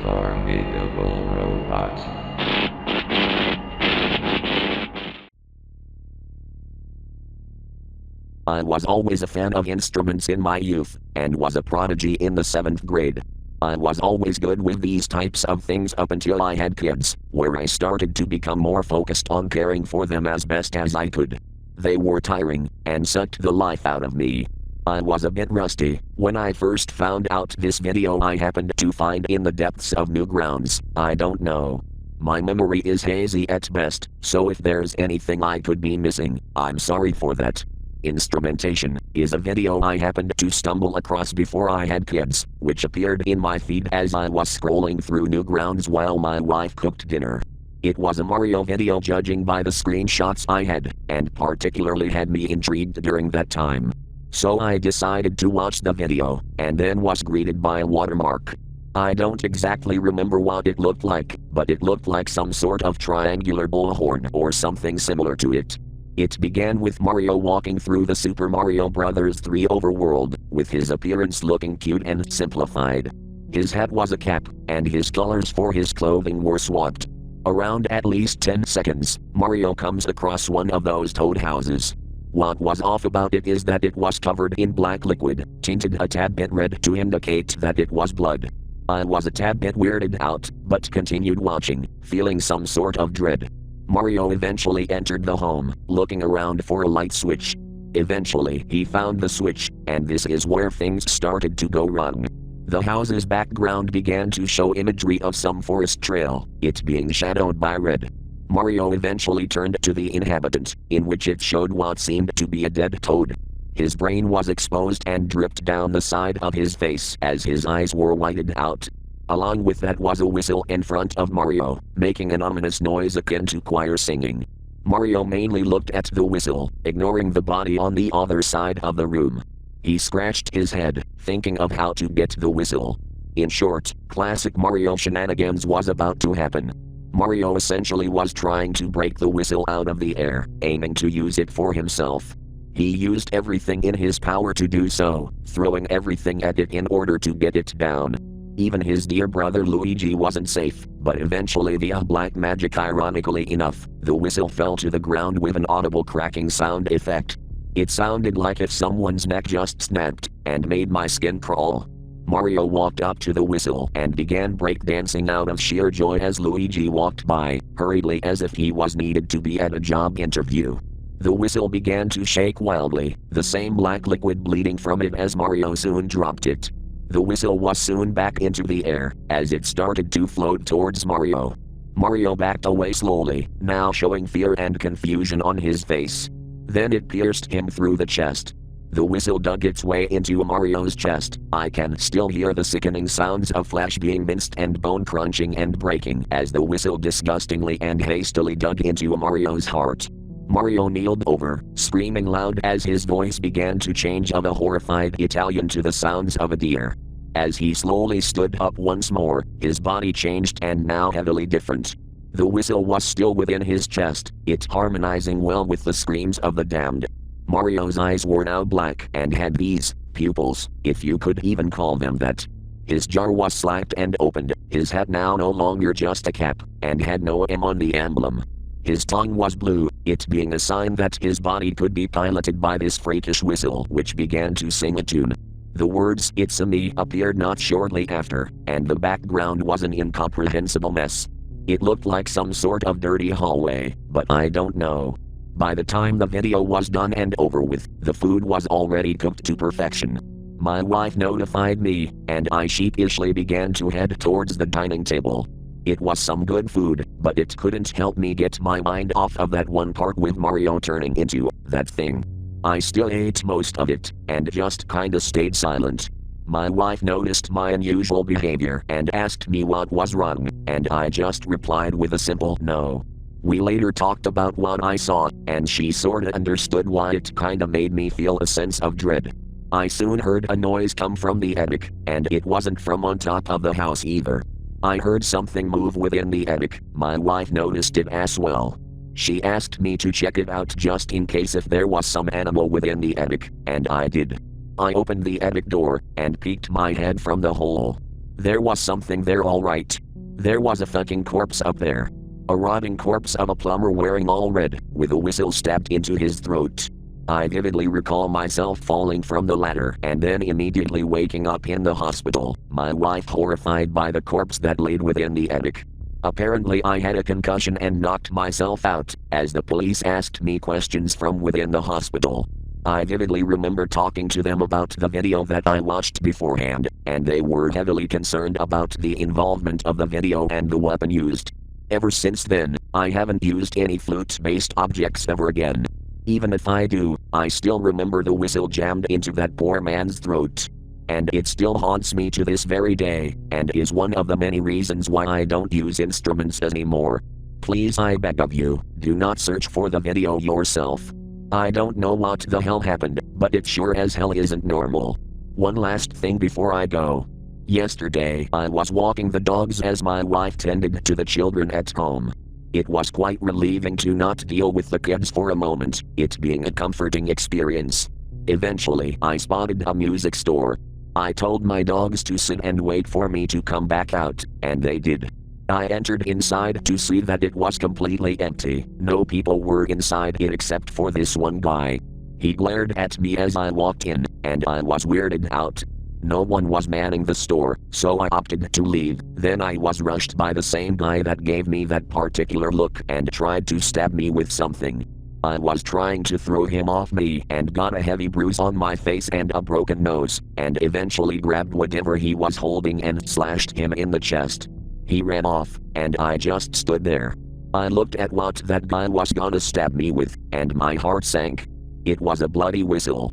formidable robot. I was always a fan of instruments in my youth, and was a prodigy in the 7th grade. I was always good with these types of things up until I had kids, where I started to become more focused on caring for them as best as I could. They were tiring, and sucked the life out of me. I was a bit rusty when I first found out this video I happened to find in the depths of Newgrounds. I don't know. My memory is hazy at best, so if there's anything I could be missing, I'm sorry for that. Instrumentation is a video I happened to stumble across before I had kids, which appeared in my feed as I was scrolling through Newgrounds while my wife cooked dinner. It was a Mario video judging by the screenshots I had, and particularly had me intrigued during that time. So I decided to watch the video, and then was greeted by a watermark. I don't exactly remember what it looked like, but it looked like some sort of triangular bullhorn or something similar to it. It began with Mario walking through the Super Mario Bros. 3 overworld, with his appearance looking cute and simplified. His hat was a cap, and his colors for his clothing were swapped. Around at least 10 seconds, Mario comes across one of those toad houses. What was off about it is that it was covered in black liquid, tinted a tad bit red to indicate that it was blood. I was a tad bit weirded out, but continued watching, feeling some sort of dread. Mario eventually entered the home, looking around for a light switch. Eventually he found the switch, and this is where things started to go wrong. The house's background began to show imagery of some forest trail, it being shadowed by red. Mario eventually turned to the inhabitant, in which it showed what seemed to be a dead toad. His brain was exposed and dripped down the side of his face as his eyes were whited out. Along with that was a whistle in front of Mario, making an ominous noise akin to choir singing. Mario mainly looked at the whistle, ignoring the body on the other side of the room. He scratched his head, thinking of how to get the whistle. In short, classic Mario shenanigans was about to happen. Mario essentially was trying to break the whistle out of the air, aiming to use it for himself. He used everything in his power to do so, throwing everything at it in order to get it down. Even his dear brother Luigi wasn't safe, but eventually via black magic, ironically enough, the whistle fell to the ground with an audible cracking sound effect. It sounded like if someone's neck just snapped, and made my skin crawl. Mario walked up to the whistle and began breakdancing out of sheer joy as Luigi walked by, hurriedly as if he was needed to be at a job interview. The whistle began to shake wildly, the same black liquid bleeding from it as Mario soon dropped it. The whistle was soon back into the air, as it started to float towards Mario. Mario backed away slowly, now showing fear and confusion on his face. Then it pierced him through the chest. The whistle dug its way into Mario's chest. I can still hear the sickening sounds of flesh being minced and bone crunching and breaking as the whistle disgustingly and hastily dug into Mario's heart. Mario kneeled over, screaming loud as his voice began to change of a horrified Italian to the sounds of a deer. As he slowly stood up once more, his body changed and now heavily different. The whistle was still within his chest, it harmonizing well with the screams of the damned. Mario's eyes were now black and had these pupils, if you could even call them that. His jar was slapped and opened, his hat now no longer just a cap, and had no M on the emblem. His tongue was blue, it being a sign that his body could be piloted by this freakish whistle which began to sing a tune. The words "It's a me" appeared not shortly after, and the background was an incomprehensible mess. It looked like some sort of dirty hallway, but I don't know. By the time the video was done and over with, the food was already cooked to perfection. My wife notified me, and I sheepishly began to head towards the dining table. It was some good food, but it couldn't help me get my mind off of that one part with Mario turning into that thing. I still ate most of it, and just kinda stayed silent. My wife noticed my unusual behavior and asked me what was wrong, and I just replied with a simple no. We later talked about what I saw, and she sorta understood why it kinda made me feel a sense of dread. I soon heard a noise come from the attic, and it wasn't from on top of the house either. I heard something move within the attic. My wife noticed it as well. She asked me to check it out just in case if there was some animal within the attic, and I did. I opened the attic door, and peeked my head from the hole. There was something there, alright. There was a fucking corpse up there. A rotting corpse of a plumber wearing all red, with a whistle stabbed into his throat. I vividly recall myself falling from the ladder and then immediately waking up in the hospital, my wife horrified by the corpse that laid within the attic. Apparently I had a concussion and knocked myself out, as the police asked me questions from within the hospital. I vividly remember talking to them about the video that I watched beforehand, and they were heavily concerned about the involvement of the video and the weapon used. Ever since then, I haven't used any flute-based objects ever again. Even if I do, I still remember the whistle jammed into that poor man's throat. And it still haunts me to this very day, and is one of the many reasons why I don't use instruments anymore. Please, I beg of you, do not search for the video yourself. I don't know what the hell happened, but it sure as hell isn't normal. One last thing before I go. Yesterday I was walking the dogs as my wife tended to the children at home. It was quite relieving to not deal with the kids for a moment, it being a comforting experience. Eventually I spotted a music store. I told my dogs to sit and wait for me to come back out, and they did. I entered inside to see that it was completely empty, no people were inside it except for this one guy. He glared at me as I walked in, and I was weirded out. No one was manning the store, so I opted to leave. Then I was rushed by the same guy that gave me that particular look and tried to stab me with something. I was trying to throw him off me and got a heavy bruise on my face and a broken nose, and eventually grabbed whatever he was holding and slashed him in the chest. He ran off, and I just stood there. I looked at what that guy was gonna stab me with, and my heart sank. It was a bloody whistle.